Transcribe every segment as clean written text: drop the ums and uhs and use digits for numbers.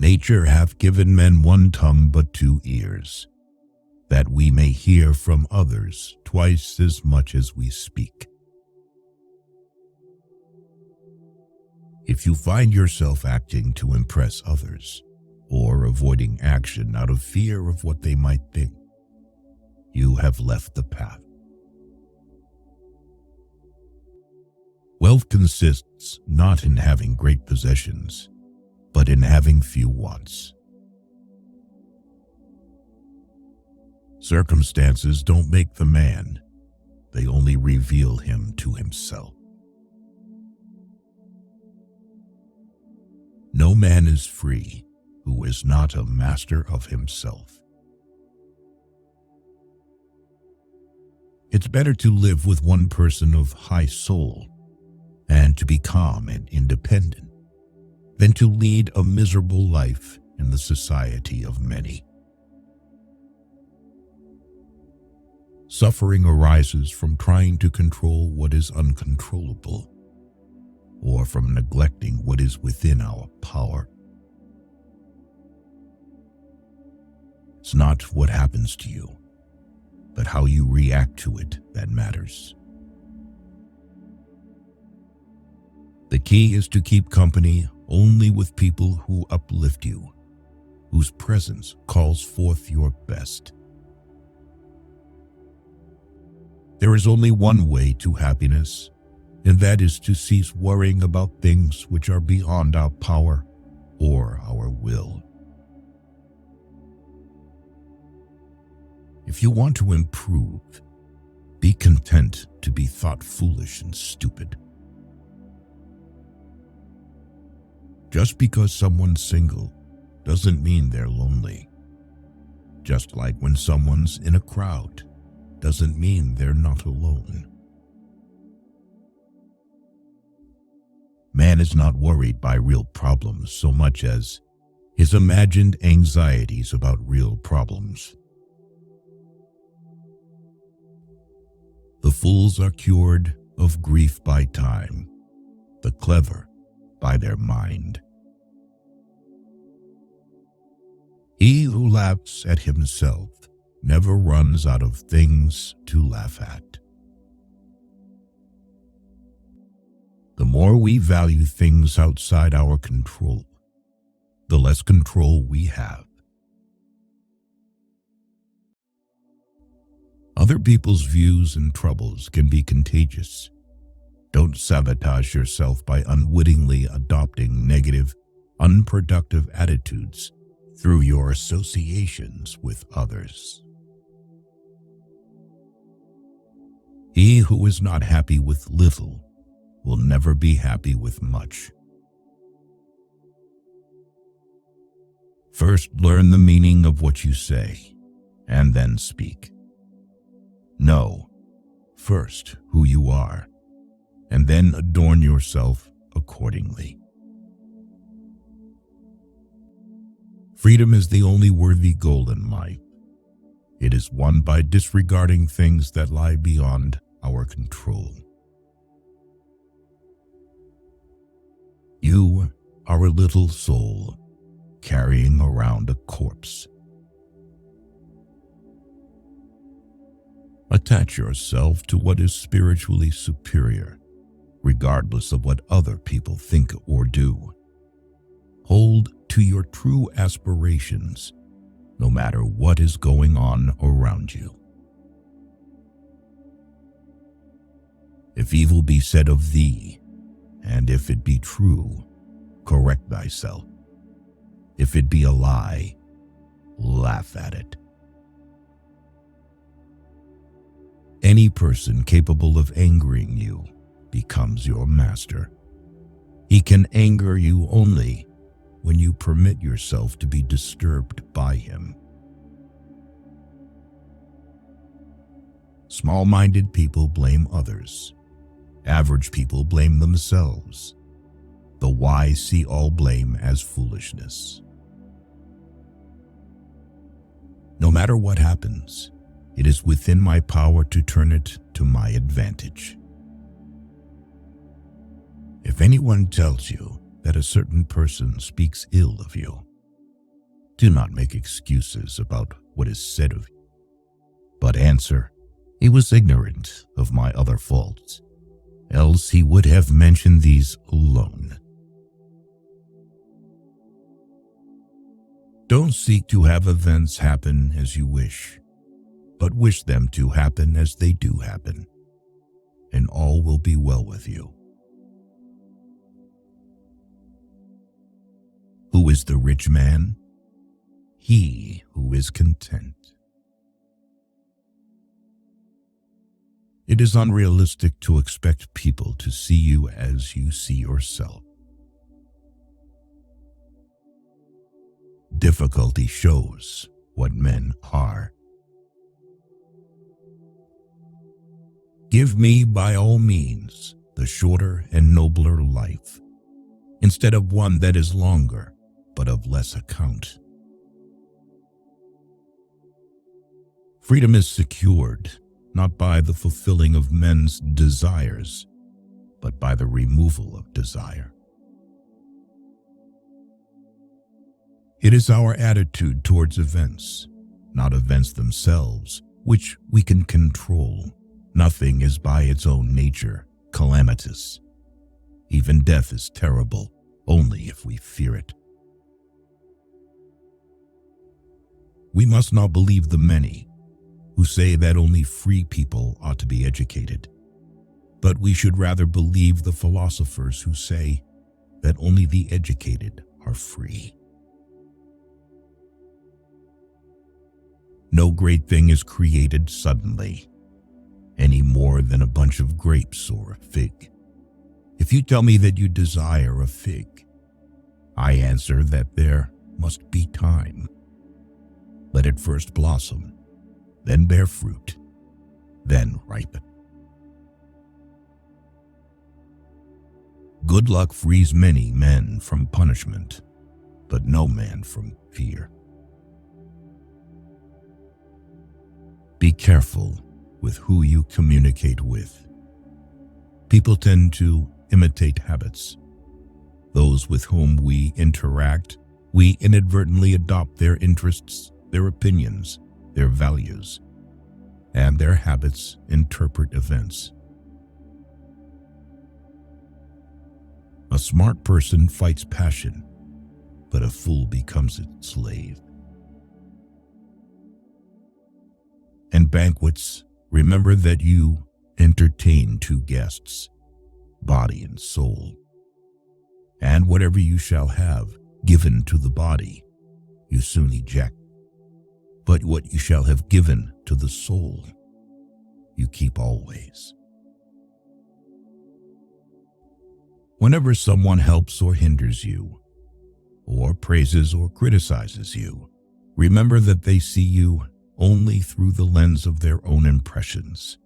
Nature hath given men one tongue but two ears, that we may hear from others twice as much as we speak. If you find yourself acting to impress others, or avoiding action out of fear of what they might think, you have left the path. Wealth consists not in having great possessions, but in having few wants. Circumstances don't make the man, they only reveal him to himself. No man is free who is not a master of himself. It's better to live with one person of high soul and to be calm and independent than to lead a miserable life in the society of many. Suffering arises from trying to control what is uncontrollable, or from neglecting what is within our power. It's not what happens to you, but how you react to it that matters. The key is to keep company only with people who uplift you, whose presence calls forth your best. There is only one way to happiness, and that is to cease worrying about things which are beyond our power or our will. If you want to improve, be content to be thought foolish and stupid. Just because someone's single doesn't mean they're lonely. Just like when someone's in a crowd doesn't mean they're not alone. Man is not worried by real problems so much as his imagined anxieties about real problems. The fools are cured of grief by time, the clever by their mind. He who laughs at himself never runs out of things to laugh at. The more we value things outside our control, the less control we have. Other people's views and troubles can be contagious. Don't sabotage yourself by unwittingly adopting negative, unproductive attitudes through your associations with others. He who is not happy with little will never be happy with much. First, learn the meaning of what you say, and then speak. Know, first, who you are, and then adorn yourself accordingly. Freedom is the only worthy goal in life. It is won by disregarding things that lie beyond our control. You are a little soul carrying around a corpse. Attach yourself to what is spiritually superior, regardless of what other people think or do. Hold to your true aspirations, no matter what is going on around you. If evil be said of thee, and if it be true, correct thyself. If it be a lie, laugh at it. Any person capable of angering you becomes your master. He can anger you only when you permit yourself to be disturbed by him. Small-minded people blame others. Average people blame themselves. The wise see all blame as foolishness. No matter what happens, it is within my power to turn it to my advantage. If anyone tells you that a certain person speaks ill of you, Do not make excuses about what is said of you, but answer, he was ignorant of my other faults, else he would have mentioned these alone. Don't seek to have events happen as you wish, but wish them to happen as they do happen, and all will be well with you. Who is the rich man? He who is content. It is unrealistic to expect people to see you as you see yourself. Difficulty shows what men are. Give me, by all means, the shorter and nobler life, instead of one that is longer, but of less account. Freedom is secured not by the fulfilling of men's desires, but by the removal of desire. It is our attitude towards events, not events themselves, which we can control. Nothing is by its own nature calamitous. Even death is terrible only if we fear it. We must not believe the many who say that only free people ought to be educated, but we should rather believe the philosophers who say that only the educated are free. No great thing is created suddenly, any more than a bunch of grapes or a fig. If you tell me that you desire a fig, I answer that there must be time. Let it first blossom, then bear fruit, then ripen. Good luck frees many men from punishment, but no man from fear. Be careful with who you communicate with. People tend to imitate habits. Those with whom we interact, we inadvertently adopt their interests, their opinions, their values, and their habits interpret events. A smart person fights passion, but a fool becomes its slave. And banquets, remember that you entertain two guests, body and soul. And whatever you shall have given to the body, you soon eject. But what you shall have given to the soul, you keep always. Whenever someone helps or hinders you, or praises or criticizes you, remember that they see you only through the lens of their own impressions.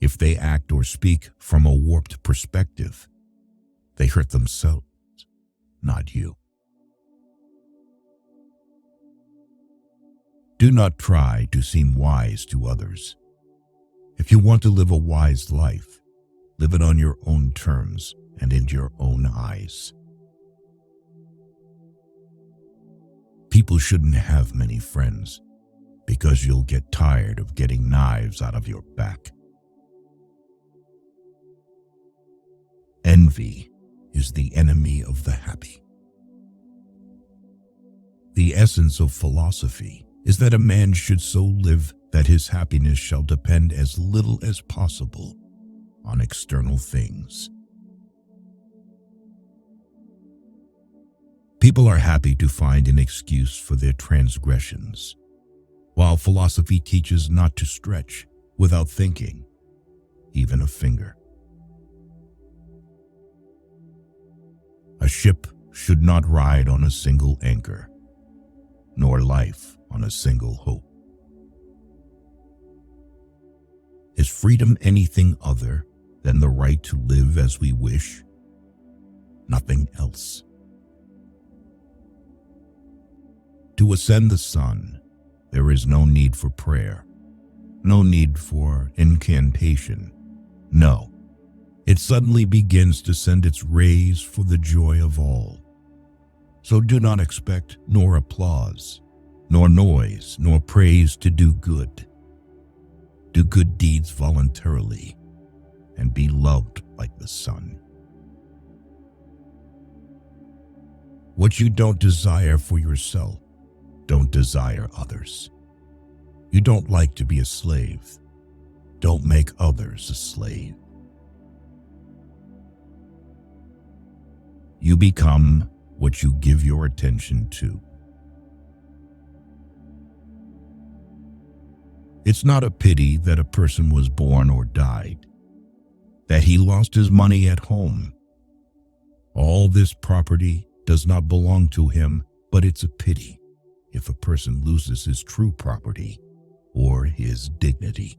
If they act or speak from a warped perspective, they hurt themselves, not you. Do not try to seem wise to others. If you want to live a wise life, live it on your own terms and in your own eyes. People shouldn't have many friends because you'll get tired of getting knives out of your back. Envy is the enemy of the happy. The essence of philosophy is that a man should so live that his happiness shall depend as little as possible on external things. People are happy to find an excuse for their transgressions, while philosophy teaches not to stretch without thinking, even a finger. A ship should not ride on a single anchor, nor life on a single hope. Is freedom anything other than the right to live as we wish? Nothing else. To ascend the sun, there is no need for prayer, no need for incantation. No, it suddenly begins to send its rays for the joy of all. So do not expect nor applause, nor noise, nor praise to do good. Do good deeds voluntarily, and be loved like the sun. What you don't desire for yourself, don't desire others. You don't like to be a slave. Don't make others a slave. You become what you give your attention to. It's not a pity that a person was born or died, that he lost his money at home. All this property does not belong to him, but it's a pity if a person loses his true property or his dignity.